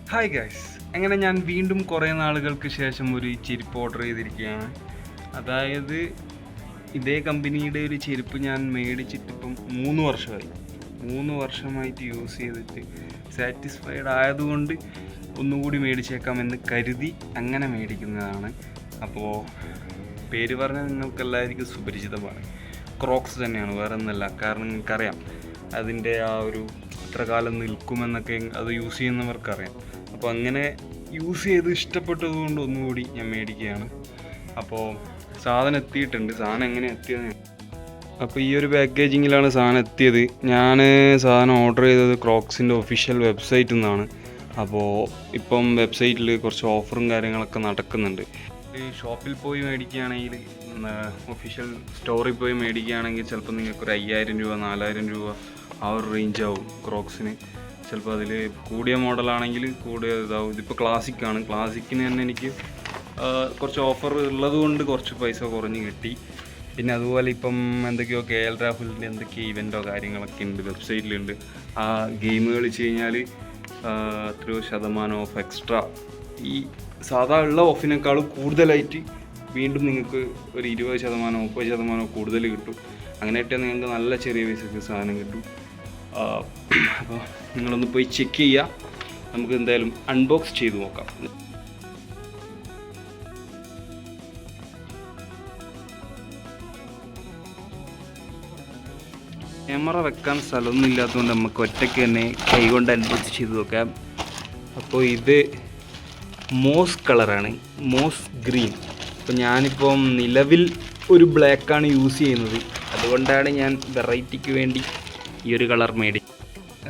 Hi guys, അങ്ങനെ ഞാൻ വീണ്ടും കുറേ നാളുകൾക്ക് ശേഷം ഒരു ചെരുപ്പ് ഓർഡർ ചെയ്തിരിക്കുകയാണ്. അതായത് ഇതേ കമ്പനിയുടെ ഒരു ചെരുപ്പ് ഞാൻ മേടിച്ചിട്ടിപ്പം 3 വർഷമായി. 3 വർഷമായിട്ട് യൂസ് ചെയ്തിട്ട് സാറ്റിസ്ഫൈഡ് ആയതുകൊണ്ട് ഒന്നുകൂടി മേടിച്ചേക്കാമെന്ന് കരുതി അങ്ങനെ മേടിക്കുന്നതാണ്. അപ്പോൾ പേര് പറഞ്ഞാൽ നിങ്ങൾക്കെല്ലാവർക്കും സുപരിചിതമാണ്. ക്രോക്സ് തന്നെയാണ്, വേറെ ഒന്നല്ല. കാരണം നിങ്ങൾക്കറിയാം അതിൻ്റെ ആ ഒരു എത്ര കാലം നിൽക്കുമെന്നൊക്കെ അത് യൂസ് ചെയ്യുന്നവർക്കറിയാം. അപ്പോൾ അങ്ങനെ യൂസ് ചെയ്ത് ഇഷ്ടപ്പെട്ടതുകൊണ്ട് ഒന്നുകൂടി ഞാൻ മേടിക്കുകയാണ്. അപ്പോൾ സാധനം എത്തിയിട്ടുണ്ട്. സാധനം എങ്ങനെ എത്തിയത്? അപ്പോൾ ഈ ഒരു പാക്കേജിങ്ങിലാണ് സാധനം എത്തിയത്. ഞാൻ സാധനം ഓർഡർ ചെയ്തത് ക്രോക്സിൻ്റെ ഒഫീഷ്യൽ വെബ്സൈറ്റിൽ നിന്നാണ്. അപ്പോൾ ഇപ്പം വെബ്സൈറ്റിൽ കുറച്ച് ഓഫറും കാര്യങ്ങളൊക്കെ നടക്കുന്നുണ്ട്. ഷോപ്പിൽ പോയി മേടിക്കുകയാണെങ്കിൽ, ഒഫീഷ്യൽ സ്റ്റോറിൽ പോയി മേടിക്കുകയാണെങ്കിൽ ചിലപ്പോൾ നിങ്ങൾക്കൊരു 5000 രൂപ 4000 രൂപ ആ ഒരു റേഞ്ച് ആവും ക്രോക്സിന്. ചിലപ്പോൾ അതിൽ കൂടിയ മോഡലാണെങ്കിൽ കൂടിയ ഇതാവും. ഇതിപ്പോൾ ക്ലാസിക്കാണ്. ക്ലാസിക്കിന് തന്നെ എനിക്ക് കുറച്ച് ഓഫർ ഉള്ളത് കൊണ്ട് കുറച്ച് പൈസ കുറഞ്ഞ് കിട്ടി. പിന്നെ അതുപോലെ ഇപ്പം എന്തൊക്കെയോ KL രാഹുലിൻ്റെ എന്തൊക്കെയോ ഇവൻറ്റോ കാര്യങ്ങളൊക്കെ ഉണ്ട്, വെബ്സൈറ്റിലുണ്ട്. ആ ഗെയിം കളിച്ച് കഴിഞ്ഞാൽ എത്രയോ ശതമാനം ഓഫ് എക്സ്ട്രാ, ഈ സാധാ ഉള്ള ഓഫിനേക്കാളും കൂടുതലായിട്ട് വീണ്ടും നിങ്ങൾക്ക് ഒരു 20% 30% കൂടുതൽ കിട്ടും. അങ്ങനെയായിട്ട് നിങ്ങൾക്ക് നല്ല ചെറിയ പൈസക്ക് സാധനം കിട്ടും. അപ്പോൾ നിങ്ങളൊന്ന് പോയി ചെക്ക് ചെയ്യുക. നമുക്ക് എന്തായാലും അൺബോക്സ് ചെയ്ത് നോക്കാം. ക്യാമറ വെക്കാൻ സ്ഥലമൊന്നും ഇല്ലാത്തതുകൊണ്ട് നമുക്ക് ഒറ്റയ്ക്ക് തന്നെ കൈകൊണ്ട് അൺബോക്സ് ചെയ്ത് നോക്കാം. അപ്പോൾ ഇത് മോസ് കളറാണ്, മോസ് ഗ്രീൻ. അപ്പോൾ ഞാനിപ്പം നിലവിൽ ഒരു ബ്ലാക്കാണ് യൂസ് ചെയ്യുന്നത്. അതുകൊണ്ടാണ് ഞാൻ വെറൈറ്റിക്ക് വേണ്ടി ഈ ഒരു കളർ മേടിച്ചത്.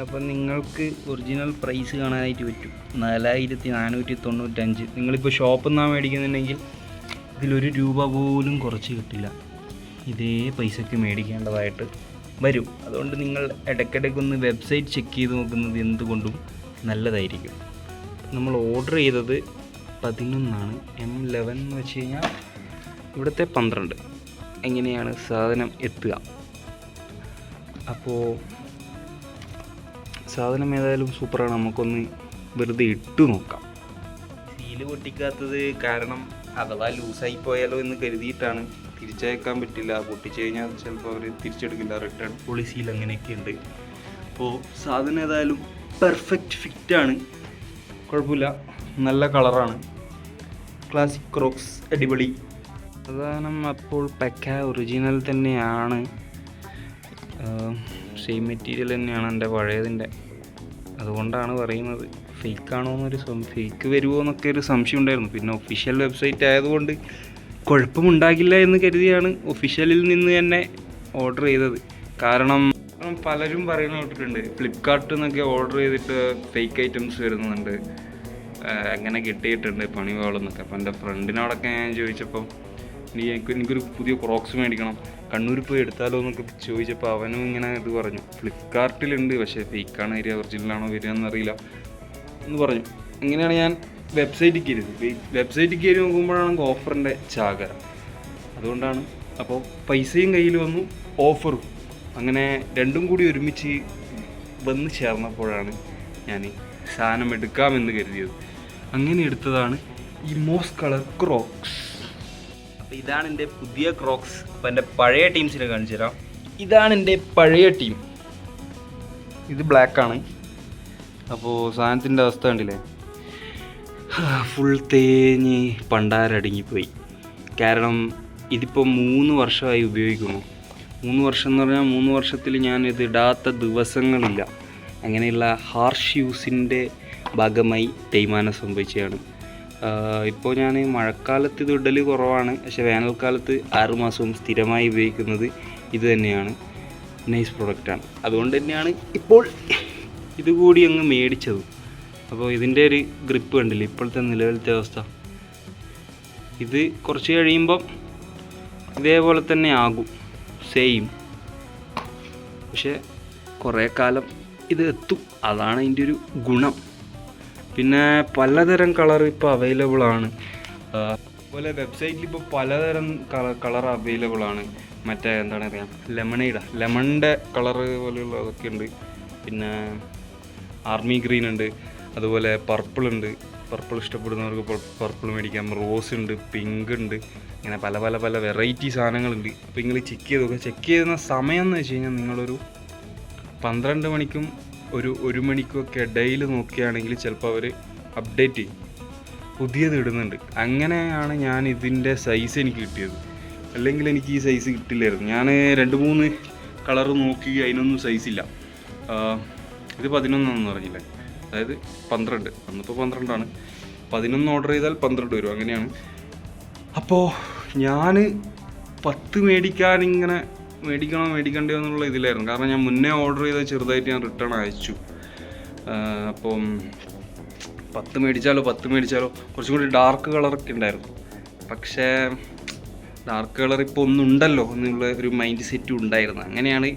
അപ്പോൾ നിങ്ങൾക്ക് ഒറിജിനൽ പ്രൈസ് കാണാനായിട്ട് പറ്റും. 4495. നിങ്ങളിപ്പോൾ ഷോപ്പിൽ നിന്നാണ് മേടിക്കുന്നുണ്ടെങ്കിൽ ഇതിലൊരു രൂപ പോലും കുറച്ച് കിട്ടില്ല. ഇതേ പൈസക്ക് മേടിക്കേണ്ടതായിട്ട് വരും. അതുകൊണ്ട് നിങ്ങൾ ഇടയ്ക്കിടയ്ക്കൊന്ന് വെബ്സൈറ്റ് ചെക്ക് ചെയ്ത് നോക്കുന്നത് എന്തുകൊണ്ടും നല്ലതായിരിക്കും. നമ്മൾ ഓർഡർ ചെയ്തത് 11 M11 എന്ന് വെച്ച് കഴിഞ്ഞാൽ ഇവിടുത്തെ 12. എങ്ങനെയാണ് സാധനം എത്തുക? അപ്പോൾ സാധനം ഏതായാലും സൂപ്പറാണ്. നമുക്കൊന്ന് വെറുതെ ഇട്ട് നോക്കാം. സീല് പൊട്ടിക്കാത്തത് കാരണം അഥവാ ലൂസായി പോയാലോ എന്ന് കരുതിയിട്ടാണ്. തിരിച്ചയക്കാൻ പറ്റില്ല, പൊട്ടിച്ച് കഴിഞ്ഞാൽ ചിലപ്പോൾ അവർ തിരിച്ചെടുക്കില്ല, റിട്ടേൺ പോളിസിയിൽ അങ്ങനെയൊക്കെ ഉണ്ട്. അപ്പോൾ സാധനം ഏതായാലും പെർഫെക്റ്റ് ഫിറ്റാണ്, കുഴപ്പമില്ല. നല്ല കളറാണ്. ക്ലാസിക് ക്രോക്സ് അടിപൊളി സാധനം. അപ്പോൾ പക്ക ഒറിജിനൽ തന്നെയാണ്. സെയിം മെറ്റീരിയൽ തന്നെയാണ് എൻ്റെ പഴയതിൻ്റെ. അതുകൊണ്ടാണ് പറയുന്നത്. ഫേക്കാണോ എന്നൊരു ഫേക്ക് വരുമോ എന്നൊക്കെ ഒരു സംശയം ഉണ്ടായിരുന്നു. പിന്നെ ഒഫീഷ്യൽ വെബ്സൈറ്റ് ആയതുകൊണ്ട് കുഴപ്പമുണ്ടാകില്ല എന്ന് കരുതിയാണ് ഒഫീഷ്യലിൽ നിന്ന് തന്നെ ഓർഡർ ചെയ്തത്. കാരണം പലരും പറയുന്ന കേട്ടിട്ടുണ്ട് ഫ്ലിപ്കാർട്ടിൽ നിന്നൊക്കെ ഓർഡർ ചെയ്തിട്ട് ഫേക്ക് ഐറ്റംസ് വരുന്നുണ്ട്, അങ്ങനെ കിട്ടിയിട്ടുണ്ട് പണി പാളുന്നൊക്കെ. അപ്പോൾ എൻ്റെ ഫ്രണ്ടിനോടൊക്കെ ഞാൻ ചോദിച്ചപ്പം എനിക്കൊരു പുതിയ ക്രോക്സ് മേടിക്കണം, കണ്ണൂർ പോയി എടുത്താലോ എന്നൊക്കെ ചോദിച്ചപ്പോൾ അവനും ഇങ്ങനെ ഇത് പറഞ്ഞു. ഫ്ലിപ്കാർട്ടിലുണ്ട്, പക്ഷേ ഫേക്കാണ് വരിക, ഒറിജിനലാണോ വരിക എന്നറിയില്ല എന്ന് പറഞ്ഞു. അങ്ങനെയാണ് ഞാൻ വെബ്സൈറ്റിൽ കയറിയത്. വെബ്സൈറ്റിൽ കയറി നോക്കുമ്പോഴാണ് ഓഫറിൻ്റെ ചാകരം. അതുകൊണ്ടാണ്. അപ്പോൾ പൈസയും കയ്യിൽ വന്നു, ഓഫറും. അങ്ങനെ രണ്ടും കൂടി ഒരുമിച്ച് വന്ന് ചേർന്നപ്പോഴാണ് ഞാൻ സാധനം എടുക്കാമെന്ന് കരുതിയത്. അങ്ങനെ എടുത്തതാണ് ഈ മോസ് കളർ ക്രോക്സ്. അപ്പോൾ ഇതാണ് എൻ്റെ പുതിയ ക്രോക്സ്. അപ്പോൾ എൻ്റെ പഴയ ടീംസിനെ കാണിച്ചു തരാം. ഇതാണ് എൻ്റെ പഴയ ടീം. ഇത് ബ്ലാക്കാണ്. അപ്പോൾ സാധനത്തിൻ്റെ അവസ്ഥ കണ്ടില്ലേ, ഫുൾ തേഞ്ഞ് പണ്ടാരടുങ്ങിപ്പോയി. കാരണം ഇതിപ്പോൾ 3 വർഷമായി ഉപയോഗിക്കുന്നു. 3 വർഷം എന്ന് പറഞ്ഞാൽ 3 വർഷത്തിൽ ഞാൻ ഇത് ഇടാത്ത ദിവസങ്ങളില്ല. അങ്ങനെയുള്ള ഹാർഷ് യൂസിൻ്റെ ഭാഗമായി തേയ്മാനം സംഭവിച്ചതാണ്. ഇപ്പോൾ ഞാൻ മഴക്കാലത്ത് ഇത് ഇടൽ കുറവാണ്, പക്ഷേ വേനൽക്കാലത്ത് 6 മാസവും സ്ഥിരമായി ഉപയോഗിക്കുന്നത് ഇത് തന്നെയാണ്. നൈസ് പ്രൊഡക്റ്റാണ്. അതുകൊണ്ട് തന്നെയാണ് ഇപ്പോൾ ഇതുകൂടി അങ്ങ് മേടിച്ചത്. അപ്പോൾ ഇതിൻ്റെ ഒരു ഗ്രിപ്പ് കണ്ടില്ല ഇപ്പോഴത്തെ നിലവിലത്തെ അവസ്ഥ. ഇത് കുറച്ച് കഴിയുമ്പം ഇതേപോലെ തന്നെ ആകും, സെയിം. പക്ഷേ കുറേ കാലം ഇത് എത്തും, അതാണ് അതിൻ്റെ ഒരു ഗുണം. പിന്നെ പലതരം കളർ ഇപ്പോൾ അവൈലബിൾ ആണ്. അതുപോലെ വെബ്സൈറ്റിൽ ഇപ്പോൾ പലതരം കളർ അവൈലബിൾ ആണ്. മറ്റേ എന്താണ് പറയുക, ലെമണിൻ്റെ കളറ് പോലെയുള്ള അതൊക്കെ ഉണ്ട്. പിന്നെ ആർമി ഗ്രീൻ ഉണ്ട്. അതുപോലെ പർപ്പിളുണ്ട്, പർപ്പിൾ ഇഷ്ടപ്പെടുന്നവർക്ക് പർപ്പിൾ മേടിക്കാം. റോസ് ഉണ്ട്, പിങ്ക് ഉണ്ട്, ഇങ്ങനെ പല പല പല വെറൈറ്റി സാധനങ്ങളുണ്ട്. അപ്പോൾ നിങ്ങൾ ചെക്ക് ചെയ്ത് നോക്കുക. ചെക്ക് ചെയ്യുന്ന സമയം എന്ന് വെച്ച് കഴിഞ്ഞാൽ നിങ്ങളൊരു 12 മണിക്കും ഒരു 1 മണിക്കും ഒക്കെ ഇടയിൽ നോക്കുകയാണെങ്കിൽ ചിലപ്പോൾ അവർ അപ്ഡേറ്റ് ചെയ്യും, പുതിയത് ഇടുന്നുണ്ട്. അങ്ങനെയാണ് ഞാൻ ഇതിൻ്റെ സൈസ് എനിക്ക് കിട്ടിയത്. അല്ലെങ്കിൽ എനിക്ക് ഈ സൈസ് കിട്ടില്ലായിരുന്നു. ഞാൻ 2-3 കളർ നോക്കി, അതിനൊന്നും സൈസില്ല. ഇത് 11 പറഞ്ഞില്ലേ, അതായത് 12, അന്നിപ്പോൾ 12ആണ്. 11 ഓർഡർ ചെയ്താൽ 12 വരും, അങ്ങനെയാണ്. അപ്പോൾ ഞാൻ 10 മേടിക്കണ്ടോ എന്നുള്ള ഇതിലായിരുന്നു. കാരണം ഞാൻ മുന്നേ ഓർഡർ ചെയ്താൽ ചെറുതായിട്ട് ഞാൻ റിട്ടേൺ അയച്ചു. അപ്പം 10 മേടിച്ചാലോ കുറച്ചും കൂടി ഡാർക്ക് കളറൊക്കെ ഉണ്ടായിരുന്നു. പക്ഷേ ഡാർക്ക് കളർ ഇപ്പോൾ ഒന്നുണ്ടല്ലോ എന്നുള്ള ഒരു മൈൻഡ് സെറ്റും ഉണ്ടായിരുന്നു. അങ്ങനെയാണ്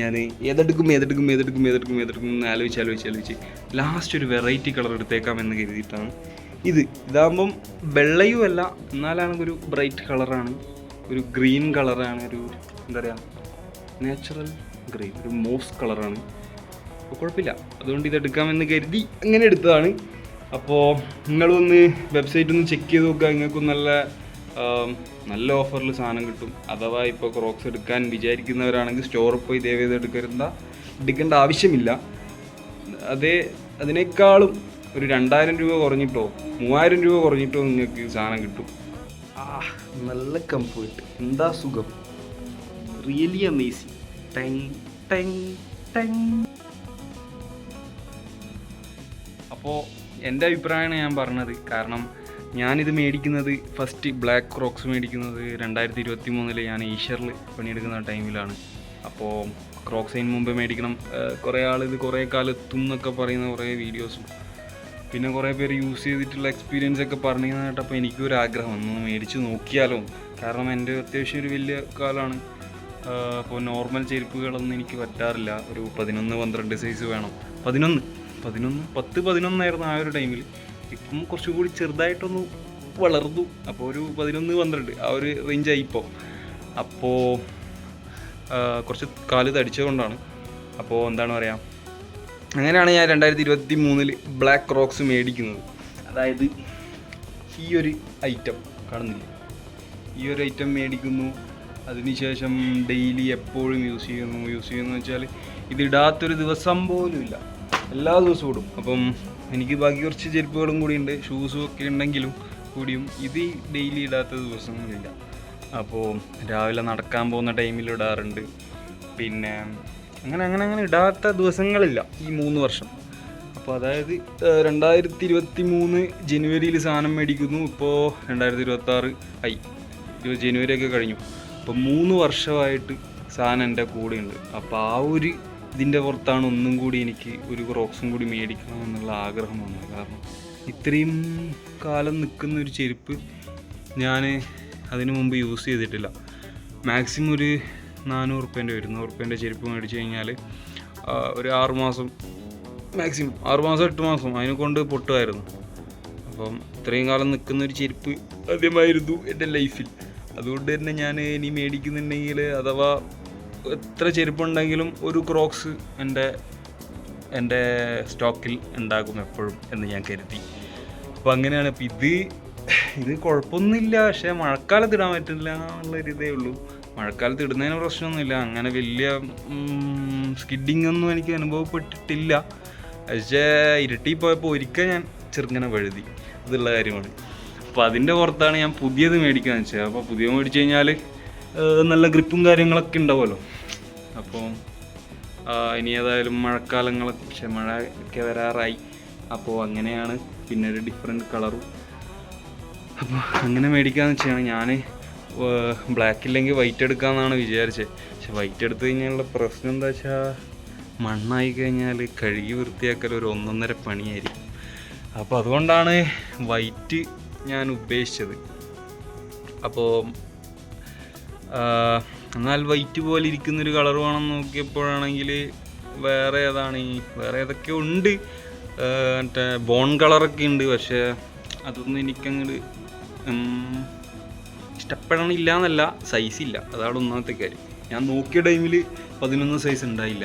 ഞാൻ ഏതെടുക്കും എന്ന് ആലോചിച്ച് ലാസ്റ്റ് ഒരു വെറൈറ്റി കളർ എടുത്തേക്കാമെന്ന് കരുതിയിട്ടാണ് ഇതാകുമ്പം വെള്ളയുമല്ല, എന്നാലാണ് ഒരു ബ്രൈറ്റ് കളറാണ്, ഒരു ഗ്രീൻ കളറാണ്, ഒരു എന്താ പറയുക നാച്ചുറൽ ഗ്രീൻ, ഒരു മോസ് കളറാണ്. അപ്പോൾ കുഴപ്പമില്ല, അതുകൊണ്ട് ഇതെടുക്കാമെന്ന് കരുതി അങ്ങനെ എടുത്തതാണ്. അപ്പോൾ നിങ്ങളൊന്ന് വെബ്സൈറ്റ് ഒന്ന് ചെക്ക് ചെയ്ത് നോക്കുക. നിങ്ങൾക്കും നല്ല ഓഫറിൽ സാധനം കിട്ടും. അഥവാ ഇപ്പോൾ ക്രോക്സ് എടുക്കാൻ വിചാരിക്കുന്നവരാണെങ്കിൽ സ്റ്റോറിൽ പോയി ദയവേത് എടുക്കേണ്ട ആവശ്യമില്ല. അതിനേക്കാളും ഒരു 2000 രൂപ കുറഞ്ഞിട്ടോ 3000 രൂപ കുറഞ്ഞിട്ടോ നിങ്ങൾക്ക് സാധനം കിട്ടും. നല്ല കംഫേർട്ട്, എന്താ സുഖം, റിയലി അമേസിങ്. അപ്പോൾ എൻ്റെ അഭിപ്രായമാണ് ഞാൻ പറഞ്ഞത്. കാരണം ഞാനിത് മേടിക്കുന്നത് ഫസ്റ്റ് ബ്ലാക്ക് ക്രോക്സ് മേടിക്കുന്നത് 2023 ഞാൻ ഈശ്വറിൽ പണിയെടുക്കുന്ന ടൈമിലാണ്. അപ്പോൾ ക്രോക്സ് അതിന് മുമ്പ് മേടിക്കണം, കുറേ ഇത് കുറേ കാലത്തും എന്നൊക്കെ പറയുന്ന കുറേ വീഡിയോസും പിന്നെ കുറേ പേര് യൂസ് ചെയ്തിട്ടുള്ള എക്സ്പീരിയൻസ് ഒക്കെ പറഞ്ഞു കേട്ടപ്പോൾ എനിക്കൊരു ആഗ്രഹം ഒന്ന് മേടിച്ച് നോക്കിയാലോ. കാരണം എൻ്റെ അത്യാവശ്യം ഒരു വലിയ കാലമാണ്. അപ്പോൾ നോർമൽ ചെരുപ്പുകളൊന്നും എനിക്ക് പറ്റാറില്ല. ഒരു 11-12 സൈസ് വേണം. 10-11 ആയിരുന്നു ആ ഒരു ടൈമിൽ. ഇപ്പം കുറച്ചുകൂടി ചെറുതായിട്ടൊന്ന് വളർന്നു. അപ്പോൾ ഒരു 11-12 ആ ഒരു റേഞ്ചായി ഇപ്പോൾ. അപ്പോൾ കുറച്ച് കാല് തടിച്ചതുകൊണ്ടാണ്. അപ്പോൾ എന്താണ് പറയുക, അങ്ങനെയാണ് ഞാൻ 2023 ബ്ലാക്ക് ക്രോക്സ് മേടിക്കുന്നത്. അതായത് ഈ ഒരു ഐറ്റം കാണുന്നില്ല, ഈ ഒരു ഐറ്റം മേടിക്കുന്നു. അതിനുശേഷം ഡെയിലി എപ്പോഴും യൂസ് ചെയ്യുന്നു വെച്ചാൽ ഇതിടാത്തൊരു ദിവസം പോലും ഇല്ല, എല്ലാ ദിവസവും ഇടും. അപ്പം എനിക്ക് ബാക്കി കുറച്ച് ചെരുപ്പുകളും കൂടി ഉണ്ട്, ഷൂസും ഒക്കെ ഉണ്ടെങ്കിലും കൂടിയും ഇത് ഡെയിലി ഇടാത്ത ദിവസങ്ങളില്ല. അപ്പോൾ രാവിലെ നടക്കാൻ പോകുന്ന ടൈമിൽ ഇടാറുണ്ട്. പിന്നെ അങ്ങനെ ഇടാത്ത ദിവസങ്ങളില്ല ഈ 3 വർഷം. അപ്പോൾ അതായത് 2023 ജനുവരിയിൽ സാധനം മേടിക്കുന്നു. ഇപ്പോൾ 2026 ആയി, ജനുവരിയൊക്കെ കഴിഞ്ഞു. അപ്പോൾ 3 വർഷമായിട്ട് സാധനം എൻ്റെ കൂടെ ഉണ്ട്. അപ്പോൾ ആ ഒരു ഇതിൻ്റെ പുറത്താണ് ഒന്നും കൂടി എനിക്ക് ഒരു ക്രോക്സും കൂടി മേടിക്കണം എന്നുള്ള ആഗ്രഹം വന്നത്. കാരണം ഇത്രയും കാലം നിൽക്കുന്ന ഒരു ചെരുപ്പ് ഞാൻ അതിനു മുമ്പ് യൂസ് ചെയ്തിട്ടില്ല. മാക്സിമം ഒരു 400 റുപ്യേൻ്റെ 200 റുപ്യേൻ്റെ ചെരുപ്പ് മേടിച്ച് കഴിഞ്ഞാൽ ഒരു 6 മാസം, മാക്സിമം 6 മാസം 8 മാസം അതിനെ കൊണ്ട് പൊട്ടുമായിരുന്നു. അപ്പം ഇത്രയും കാലം നിൽക്കുന്ന ഒരു ചെരുപ്പ് ആദ്യമായിരുന്നു എൻ്റെ ലൈഫിൽ. അതുകൊണ്ട് തന്നെ ഞാൻ ഇനി മേടിക്കുന്നുണ്ടെങ്കിൽ അഥവാ എത്ര ചെരുപ്പുണ്ടെങ്കിലും ഒരു ക്രോക്സ് എൻ്റെ സ്റ്റോക്കിൽ ഉണ്ടാകും എപ്പോഴും എന്ന് ഞാൻ കരുതി. അപ്പോൾ അങ്ങനെയാണ്. അപ്പോൾ ഇത് കുഴപ്പമൊന്നുമില്ല, പക്ഷേ മഴക്കാലത്ത് ഇടാൻ പറ്റില്ല എന്നുള്ളൊരിതേ ഉള്ളൂ. മഴക്കാലത്ത് ഇടുന്നതിന് പ്രശ്നമൊന്നുമില്ല, അങ്ങനെ വലിയ സ്കിഡിങ് ഒന്നും എനിക്ക് അനുഭവപ്പെട്ടിട്ടില്ല. പക്ഷേ ഇരുട്ടി പോയപ്പോൾ ഒരിക്കൽ ഞാൻ ചെറുങ്ങനെ വഴുതി, ഇതുള്ള കാര്യമാണ്. അപ്പോൾ അതിൻ്റെ പുറത്താണ് ഞാൻ പുതിയത് മേടിക്കാന്ന് വെച്ചത്. അപ്പോൾ പുതിയ മേടിച്ച് കഴിഞ്ഞാൽ നല്ല ഗ്രിപ്പും കാര്യങ്ങളൊക്കെ ഉണ്ടാവുമല്ലോ. അപ്പോൾ ഇനി ഏതായാലും മഴക്കാലങ്ങളൊക്കെ മഴയൊക്കെ വരാറായി. അപ്പോൾ അങ്ങനെയാണ്. പിന്നെ ഒരു ഡിഫറെൻറ്റ് കളറും. അപ്പോൾ അങ്ങനെ മേടിക്കാമെന്ന് വെച്ചാണ് ഞാൻ. ബ്ലാക്ക് ഇല്ലെങ്കിൽ വൈറ്റ് എടുക്കാമെന്നാണ് വിചാരിച്ചത്. പക്ഷെ വൈറ്റ് എടുത്തു കഴിഞ്ഞാലുള്ള പ്രശ്നം എന്താ വെച്ചാൽ മണ്ണായി കഴിഞ്ഞാൽ കഴുകി വൃത്തിയാക്കൽ ഒരു 1.5 പണിയായിരിക്കും. അപ്പോൾ അതുകൊണ്ടാണ് വൈറ്റ് ഞാൻ ഉദ്ദേശിച്ചത്. അപ്പോൾ എന്നാൽ വൈറ്റ് പോലെ ഇരിക്കുന്നൊരു കളർ വേണം നോക്കിയപ്പോഴാണെങ്കിൽ വേറെ ഏതൊക്കെ ഉണ്ട്. മറ്റേ ബോൺ കളറൊക്കെ ഉണ്ട്. പക്ഷേ അതൊന്നും എനിക്കങ്ങോട്ട് ഇഷ്ടപ്പെടണില്ല എന്നല്ല, സൈസില്ല, അതാണ് ഒന്നാമത്തെ കാര്യം. ഞാൻ നോക്കിയ ടൈമിൽ 11 സൈസ് ഉണ്ടായില്ല.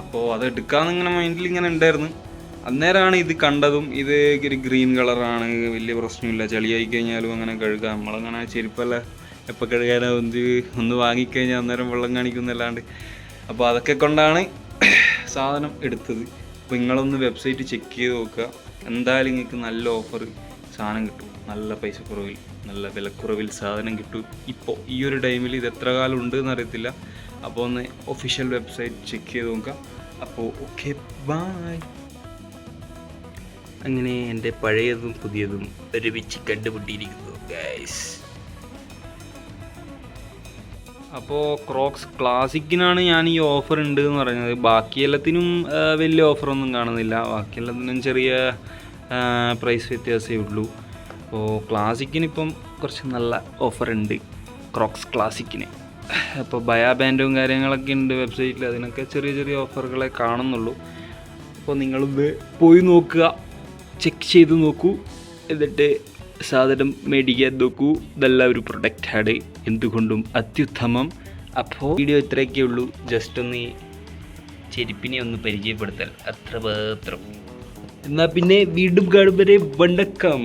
അപ്പോൾ അത് എടുക്കാമെന്നിങ്ങനെ മൈൻഡിൽ ഇങ്ങനെ ഉണ്ടായിരുന്നു. അന്നേരമാണ് ഇത് കണ്ടതും. ഇത് ഒരു ഗ്രീൻ കളറാണ്, വലിയ പ്രശ്നമില്ല, ചളിയായി കഴിഞ്ഞാലും അങ്ങനെ കഴുകാം. നമ്മളങ്ങനെ ചെരുപ്പല്ല എപ്പോൾ കഴുകാനോ ഒന്ന് വാങ്ങിക്കഴിഞ്ഞാൽ അന്നേരം വെള്ളം കാണിക്കുന്നല്ലാണ്ട്. അപ്പോൾ അതൊക്കെ കൊണ്ടാണ് സാധനം എടുത്തത്. അപ്പോൾ നിങ്ങളൊന്ന് വെബ്സൈറ്റ് ചെക്ക് ചെയ്ത് നോക്കുക. എന്തായാലും നിങ്ങൾക്ക് നല്ല ഓഫർ സാധനം കിട്ടും, നല്ല പൈസ കുറവിൽ, നല്ല വിലക്കുറവിൽ സാധനം കിട്ടും. ഇപ്പോൾ ഈ ഒരു ടൈമിൽ ഇത് എത്ര കാലം ഉണ്ട് എന്നറിയത്തില്ല. അപ്പോൾ ഒന്ന് ഒഫീഷ്യൽ വെബ്സൈറ്റ് ചെക്ക് ചെയ്ത് നോക്കുക. അപ്പോൾ ഓക്കെ, ബൈ. അങ്ങനെ എൻ്റെ പഴയതും പുതിയതും ഒരുമിച്ച് കണ്ടുപിട്ടിയിരിക്കുന്നു ഗൈസ്. അപ്പോൾ ക്രോക്സ് ക്ലാസിക്കിനാണ് ഞാൻ ഈ ഓഫർ ഉണ്ട് എന്ന് പറഞ്ഞത്. ബാക്കി എല്ലാത്തിനും വലിയ ഓഫറൊന്നും കാണുന്നില്ല. ബാക്കി എല്ലാത്തിനും ചെറിയ പ്രൈസ് വ്യത്യാസമേ ഉള്ളൂ. അപ്പോൾ ക്ലാസിക്കിനിപ്പം കുറച്ച് നല്ല ഓഫറുണ്ട്, ക്രോക്സ് ക്ലാസിക്കിന്. അപ്പോൾ ബയാ ബാൻഡും കാര്യങ്ങളൊക്കെ ഉണ്ട് വെബ്സൈറ്റിൽ, അതിനൊക്കെ ചെറിയ ചെറിയ ഓഫറുകളെ കാണുന്നുള്ളൂ. അപ്പോൾ നിങ്ങളിത് പോയി നോക്കുക, ചെക്ക് ചെയ്ത് നോക്കൂ, എന്നിട്ട് സാധനം മേടിക്കാൻ നോക്കൂ. നല്ല ഒരു പ്രൊഡക്റ്റാണ്, എന്തുകൊണ്ടും അത്യുത്തമം. അപ്പോൾ വീഡിയോ ഇത്രയൊക്കെ ഉള്ളൂ. ജസ്റ്റ് ഒന്ന് ചെരുപ്പിനെ ഒന്ന് പരിചയപ്പെടുത്താൻ, അത്ര മാത്രം. എന്നാൽ പിന്നെ വീണ്ടും കാണും വരെ വണക്കം.